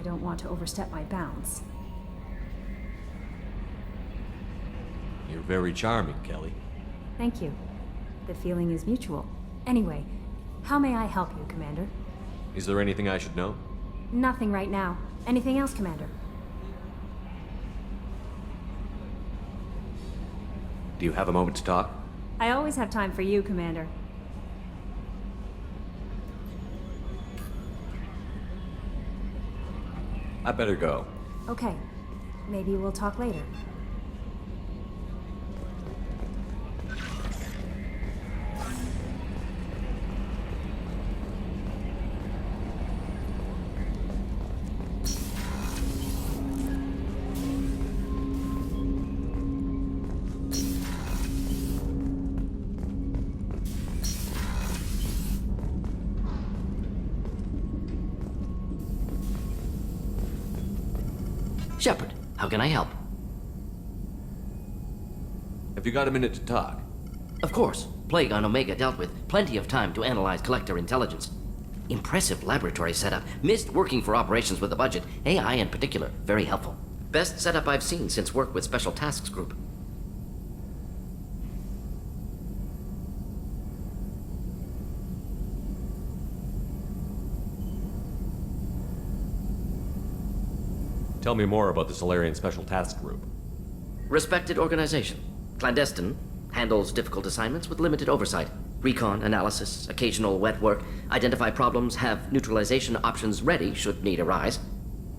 don't want to overstep my bounds. You're very charming, Kelly. Thank you. The feeling is mutual. Anyway, how may I help you, Commander? Is there anything I should know? Nothing right now. Anything else, Commander? Do you have a moment to talk? I always have time for you, Commander. I better go. Okay. Maybe we'll talk later. Shepard, how can I help? Have you got a minute to talk? Of course. Plague on Omega dealt with. Plenty of time to analyze collector intelligence. Impressive laboratory setup. Missed working for operations with a budget. AI in particular. Very helpful. Best setup I've seen since work with Special Tasks Group. Tell me more about the Solarian Special Task Group. Respected organization. Clandestine. Handles difficult assignments with limited oversight. Recon, analysis, occasional wet work. Identify problems, have neutralization options ready should need arise.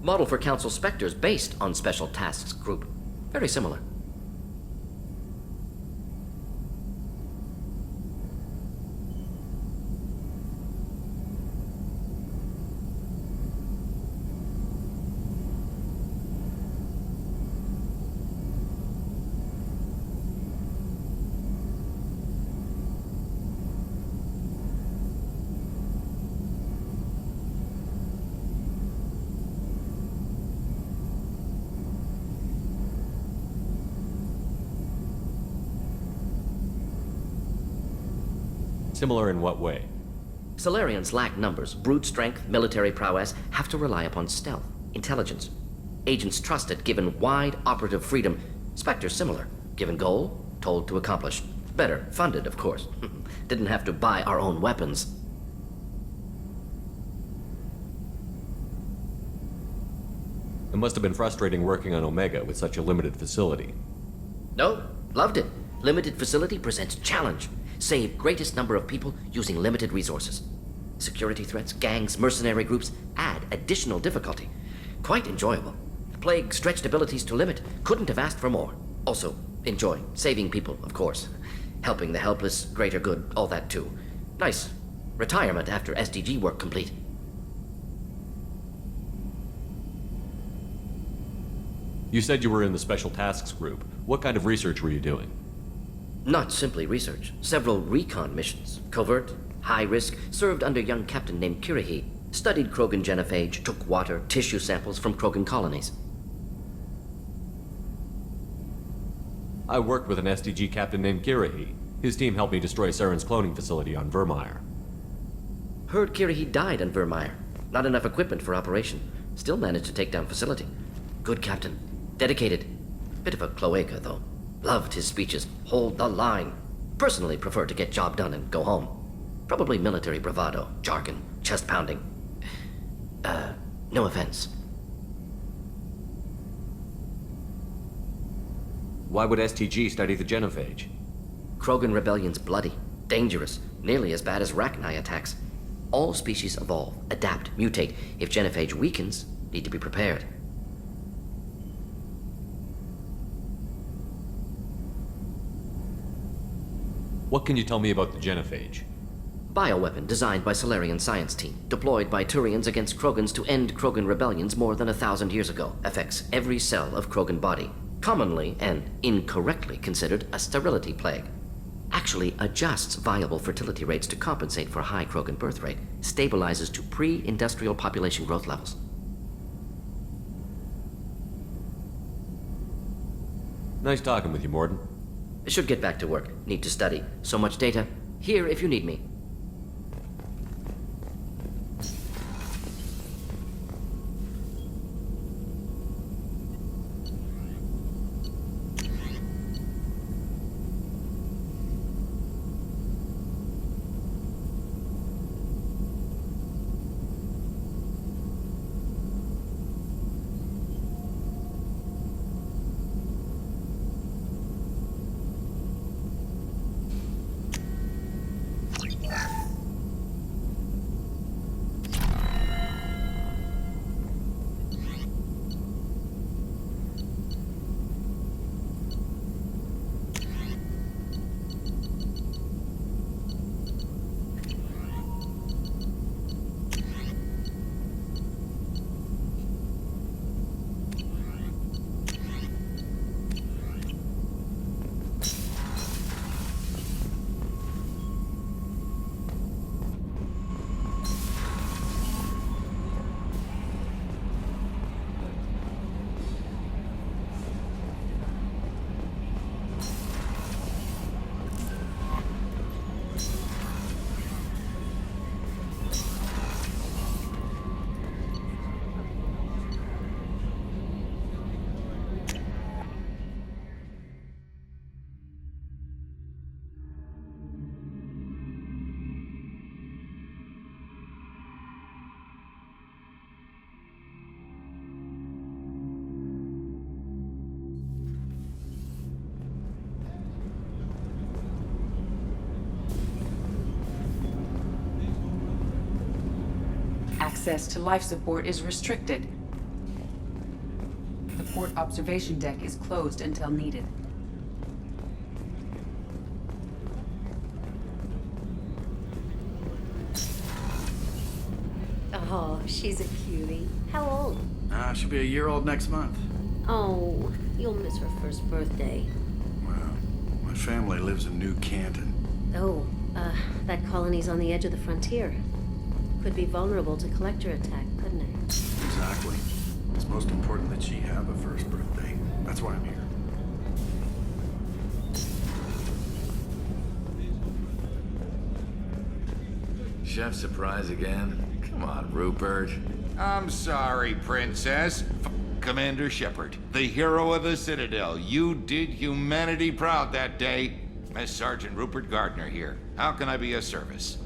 Model for Council Spectres based on Special Tasks Group. Very similar. Similar in what way? Solarians lack numbers, brute strength, military prowess, have to rely upon stealth, intelligence. Agents trusted, given wide operative freedom. Spectres similar, given goal, told to accomplish. Better, funded, of course. Didn't have to buy our own weapons. It must have been frustrating working on Omega with such a limited facility. No, loved it. Limited facility presents challenge. Save greatest number of people using limited resources. Security threats, gangs, mercenary groups add additional difficulty. Quite enjoyable. Plague stretched abilities to limit. Couldn't have asked for more. Also, enjoy. Saving people, of course. Helping the helpless, greater good, all that too. Nice. Retirement after SDG work complete. You said you were in the Special Tasks Group. What kind of research were you doing? Not simply research. Several recon missions. Covert, high risk, served under a young captain named Kirihi. Studied Krogan genophage, took water, tissue samples from Krogan colonies. I worked with an SDG captain named Kirihi. His team helped me destroy Saren's cloning facility on Vermeer. Heard Kirihi died on Vermeer. Not enough equipment for operation. Still managed to take down facility. Good captain. Dedicated. Bit of a cloaca, though. Loved his speeches. Hold the line. Personally prefer to get job done and go home. Probably military bravado, jargon, chest pounding. No offense. Why would STG study the genophage? Krogan rebellion's bloody, dangerous, nearly as bad as Rachni attacks. All species evolve, adapt, mutate. If genophage weakens, need to be prepared. What can you tell me about the genophage? Bioweapon designed by Solarian science team, deployed by Turians against Krogans to end Krogan rebellions more than 1,000 years ago. Affects every cell of Krogan body. Commonly and incorrectly considered a sterility plague. Actually adjusts viable fertility rates to compensate for high Krogan birth rate. Stabilizes to pre-industrial population growth levels. Nice talking with you, Morden. Should get back to work. Need to study. So much data. Here if you need me. Access to life support is restricted. The port observation deck is closed until needed. Oh, she's a cutie. How old? She'll be a year old next month. Oh, you'll miss her first birthday. Well, my family lives in New Canton. Oh, that colony's on the edge of the frontier. Could be vulnerable to collector attack, couldn't it? Exactly. It's most important that she have a first birthday. That's why I'm here. Chef surprise again? Come on, Rupert. I'm sorry, Princess. Commander Shepard, the hero of the Citadel. You did humanity proud that day. Miss Sergeant Rupert Gardner here. How can I be of service?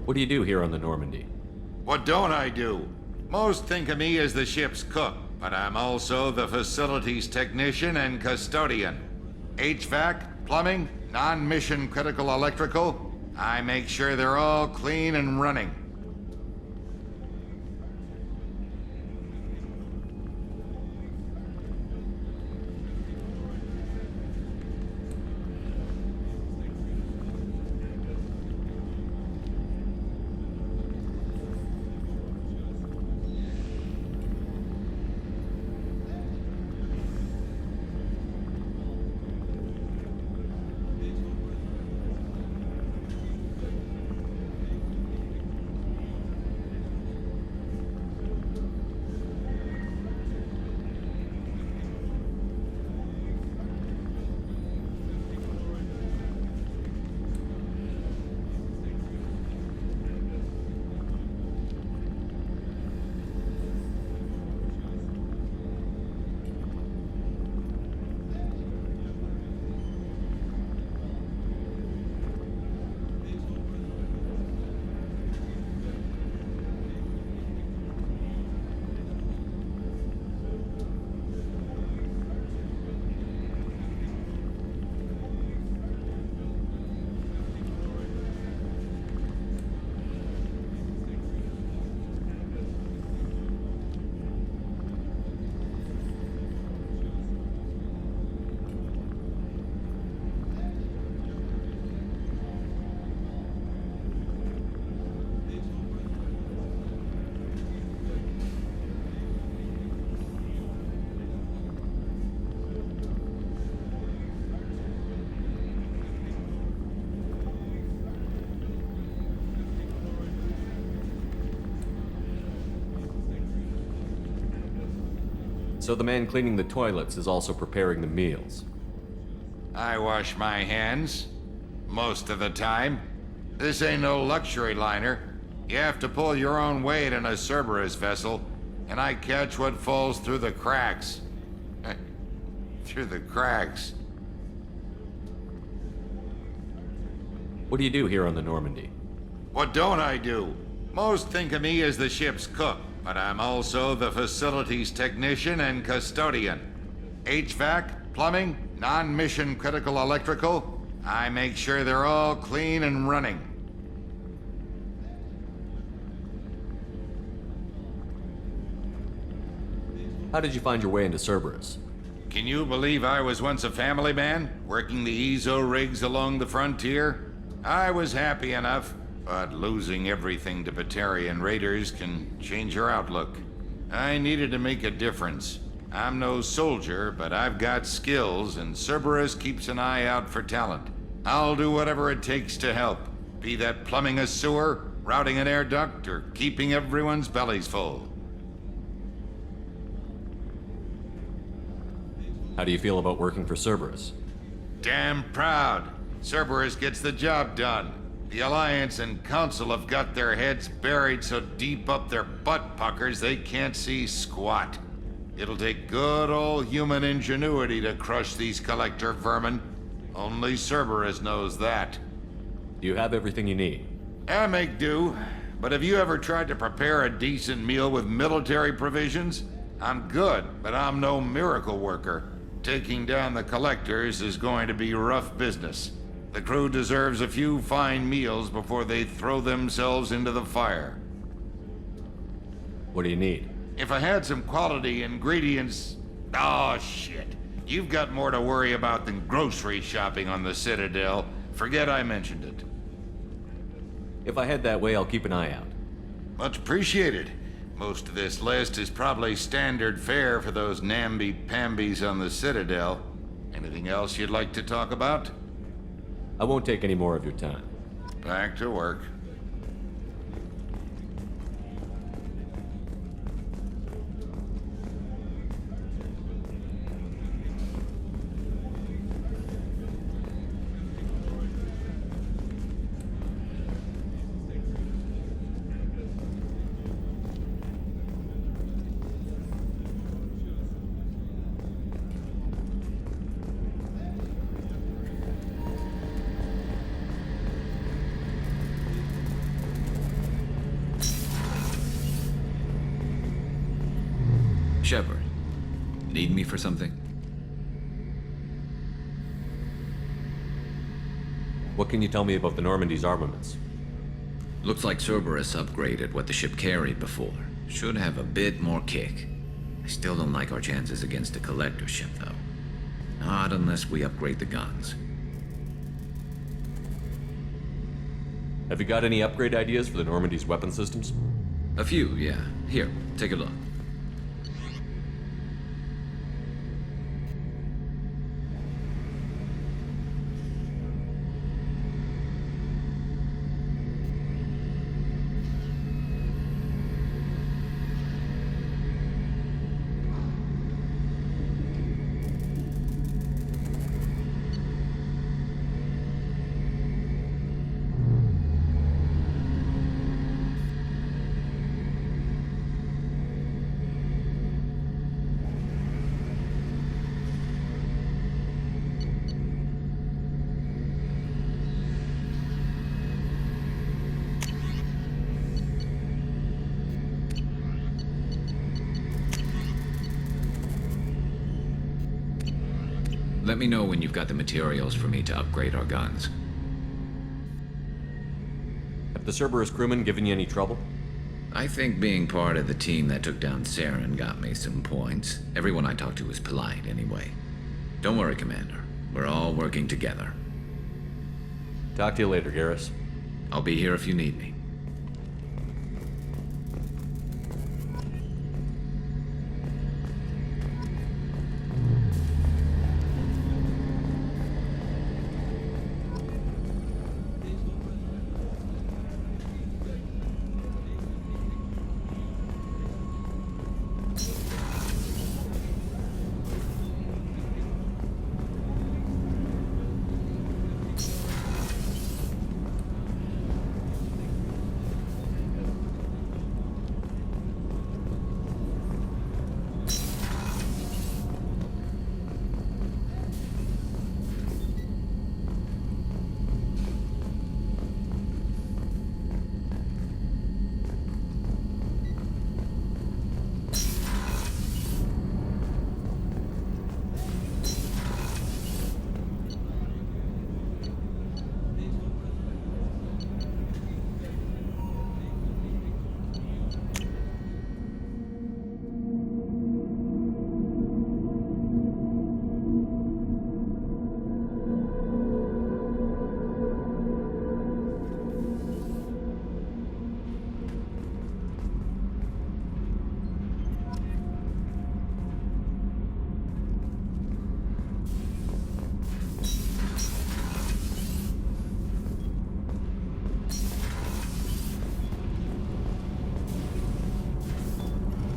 What do you do here on the Normandy? What don't I do? Most think of me as the ship's cook, but I'm also the facilities technician and custodian. HVAC, plumbing, non-mission critical electrical. I make sure they're all clean and running. So the man cleaning the toilets is also preparing the meals. I wash my hands. Most of the time. This ain't no luxury liner. You have to pull your own weight in a Cerberus vessel, and I catch what falls through the cracks. Through the cracks. What do you do here on the Normandy? What don't I do? Most think of me as the ship's cook, but I'm also the facilities technician and custodian. HVAC, plumbing, non-mission critical electrical. I make sure they're all clean and running. How did you find your way into Cerberus? Can you believe I was once a family man, working the EZO rigs along the frontier? I was happy enough, but losing everything to Batarian raiders can change your outlook. I needed to make a difference. I'm no soldier, but I've got skills, and Cerberus keeps an eye out for talent. I'll do whatever it takes to help, be that plumbing a sewer, routing an air duct, or keeping everyone's bellies full. How do you feel about working for Cerberus? Damn proud. Cerberus gets the job done. The Alliance and Council have got their heads buried so deep up their butt puckers they can't see squat. It'll take good old human ingenuity to crush these collector vermin. Only Cerberus knows that. Do you have everything you need? I make do, but have you ever tried to prepare a decent meal with military provisions? I'm good, but I'm no miracle worker. Taking down the collectors is going to be rough business. The crew deserves a few fine meals before they throw themselves into the fire. What do you need? If I had some quality ingredients... Oh, shit. You've got more to worry about than grocery shopping on the Citadel. Forget I mentioned it. If I head that way, I'll keep an eye out. Much appreciated. Most of this list is probably standard fare for those namby-pambies on the Citadel. Anything else you'd like to talk about? I won't take any more of your time. Back to work. Shepard, need me for something? What can you tell me about the Normandy's armaments? Looks like Cerberus upgraded what the ship carried before. Should have a bit more kick. I still don't like our chances against a collector ship, though. Not unless we upgrade the guns. Have you got any upgrade ideas for the Normandy's weapon systems? A few, yeah. Here, take a look. Let me know when you've got the materials for me to upgrade our guns. Have the Cerberus crewmen given you any trouble? I think being part of the team that took down Saren got me some points. Everyone I talked to was polite anyway. Don't worry, Commander. We're all working together. Talk to you later, Garrus. I'll be here if you need me.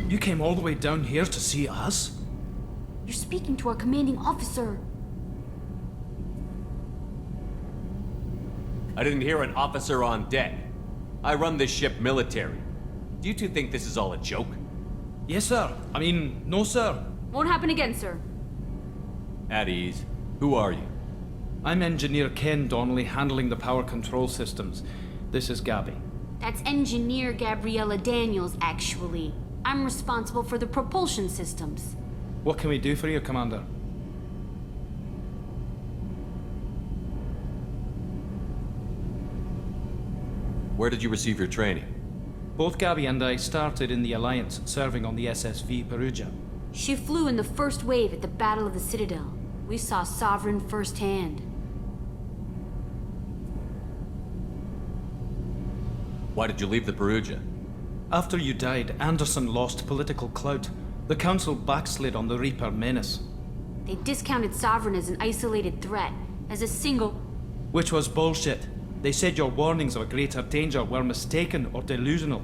You came all the way down here to see us? You're speaking to our commanding officer. I didn't hear an officer on deck. I run this ship military. Do you two think this is all a joke? Yes, sir. I mean, no, sir. Won't happen again, sir. At ease. Who are you? I'm Engineer Ken Donnelly, handling the power control systems. This is Gabby. That's Engineer Gabriella Daniels, actually. I'm responsible for the propulsion systems. What can we do for you, Commander? Where did you receive your training? Both Gabby and I started in the Alliance, serving on the SSV Perugia. She flew in the first wave at the Battle of the Citadel. We saw Sovereign firsthand. Why did you leave the Perugia? After you died, Anderson lost political clout. The Council backslid on the Reaper menace. They discounted Sovereign as an isolated threat, as a single... Which was bullshit. They said your warnings of a greater danger were mistaken or delusional.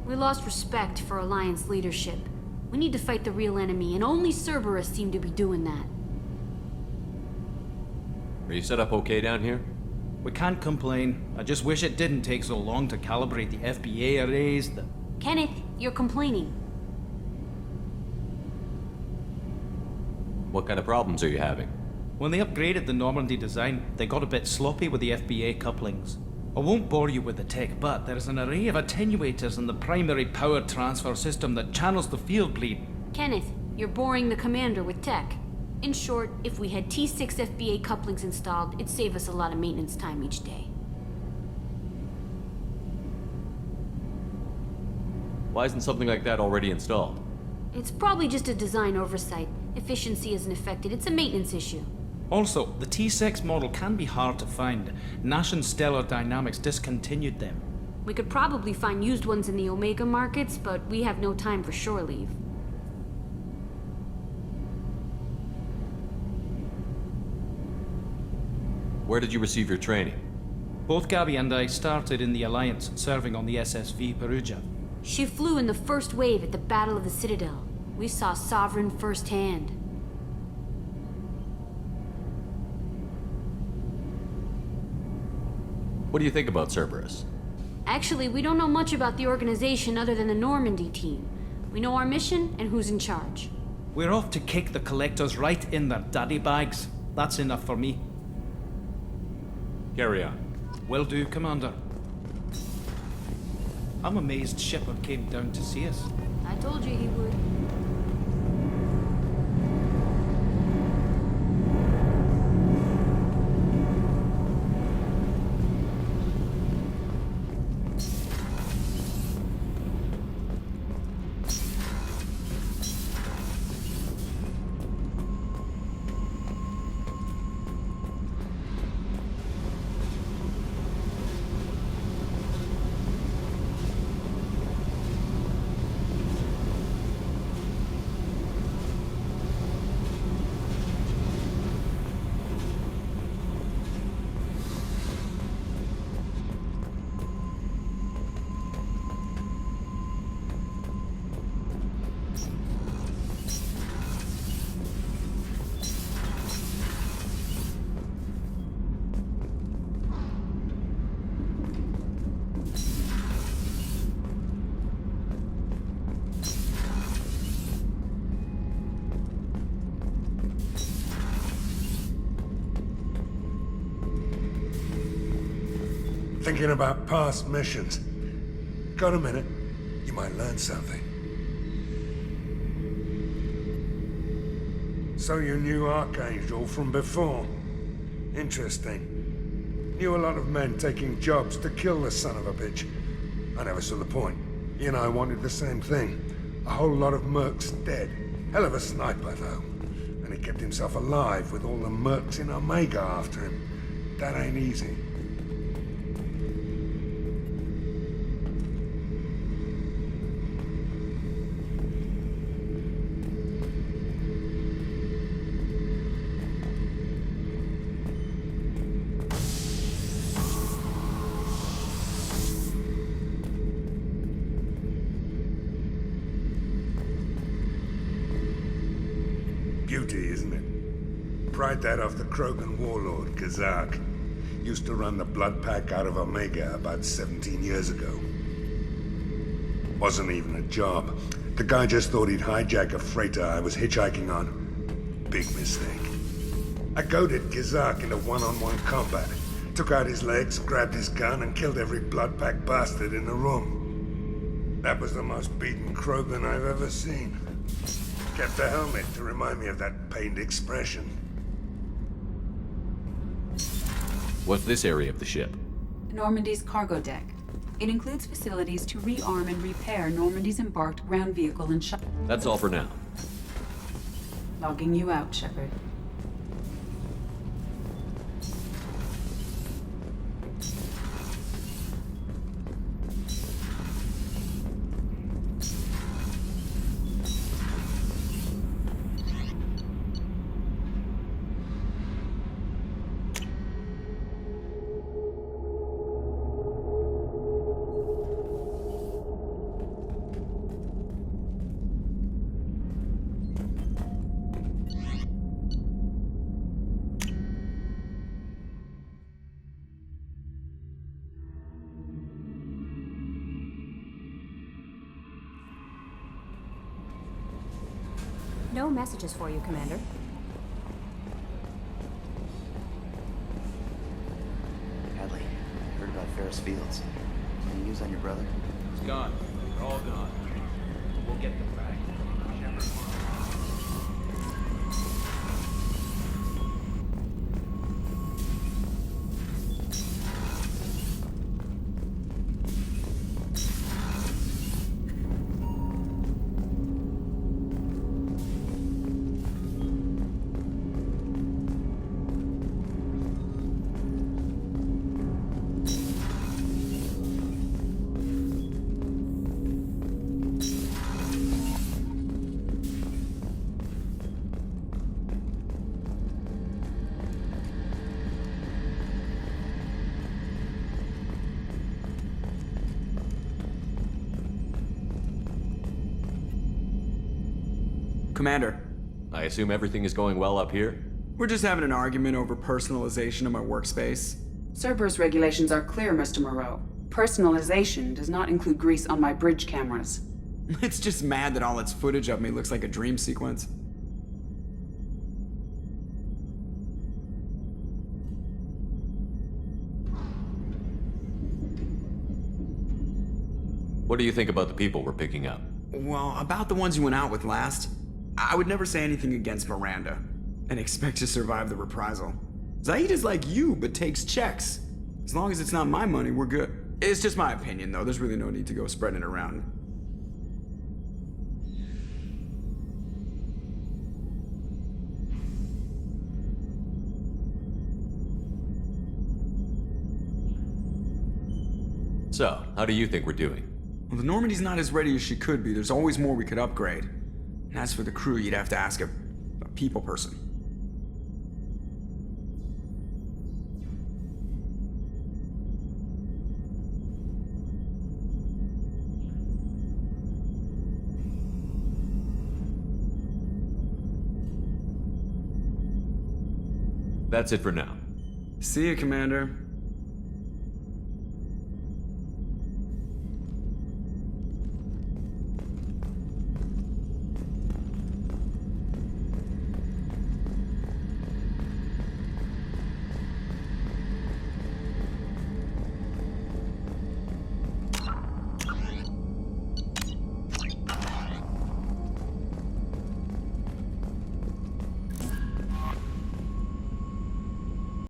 We lost respect for Alliance leadership. We need to fight the real enemy, and only Cerberus seemed to be doing that. Are you set up okay down here? We can't complain. I just wish it didn't take so long to calibrate the FBA arrays, Kenneth, you're complaining. What kind of problems are you having? When they upgraded the Normandy design, they got a bit sloppy with the FBA couplings. I won't bore you with the tech, but there's an array of attenuators in the primary power transfer system that channels the field bleed. Kenneth, you're boring the commander with tech. In short, if we had T6 FBA couplings installed, it'd save us a lot of maintenance time each day. Why isn't something like that already installed? It's probably just a design oversight. Efficiency isn't affected, it's a maintenance issue. Also, the T6 model can be hard to find. Nash and Stellar Dynamics discontinued them. We could probably find used ones in the Omega markets, but we have no time for shore leave. Where did you receive your training? Both Gabby and I started in the Alliance, serving on the SSV Perugia. She flew in the first wave at the Battle of the Citadel. We saw Sovereign firsthand. What do you think about Cerberus? Actually, we don't know much about the organization other than the Normandy team. We know our mission and who's in charge. We're off to kick the Collectors right in their daddy bags. That's enough for me. Carry on. Will do, Commander. I'm amazed Shepard came down to see us. I told you he would. Thinking about past missions. Got a minute? You might learn something. So you knew Archangel from before? Interesting. Knew a lot of men taking jobs to kill the son of a bitch. I never saw the point. He and I wanted the same thing. A whole lot of mercs dead. Hell of a sniper, though. And he kept himself alive with all the mercs in Omega after him. That ain't easy. Beauty, isn't it? Pried that off the Krogan warlord, Kazak. Used to run the blood pack out of Omega about 17 years ago. Wasn't even a job. The guy just thought he'd hijack a freighter I was hitchhiking on. Big mistake. I goaded Kazak into one-on-one combat. Took out his legs, grabbed his gun, and killed every blood pack bastard in the room. That was the most beaten Krogan I've ever seen. Kept a helmet to remind me of that pained expression. What's this area of the ship? Normandy's cargo deck. It includes facilities to rearm and repair Normandy's embarked ground vehicle and shuttle. That's all for now. Logging you out, Shepard. No messages for you, Commander. Hadley, heard about Ferris Fields. Any news on your brother? It's gone. They're all gone. We'll get them back. Commander, I assume everything is going well up here? we're just having an argument over personalization of my workspace. Cerberus regulations are clear, Mr. Moreau. Personalization does not include grease on my bridge cameras. It's just mad that all its footage of me looks like a dream sequence. What do you think about the people we're picking up? Well, about the ones you went out with last, I would never say anything against Miranda and expect to survive the reprisal. Zaid is like you, but takes checks. As long as it's not my money, we're good. It's just my opinion, though. There's really no need to go spreading it around. So, how do you think we're doing? Well, the Normandy's not as ready as she could be. There's always more we could upgrade. And as for the crew, you'd have to ask a people person. That's it for now. See you, Commander.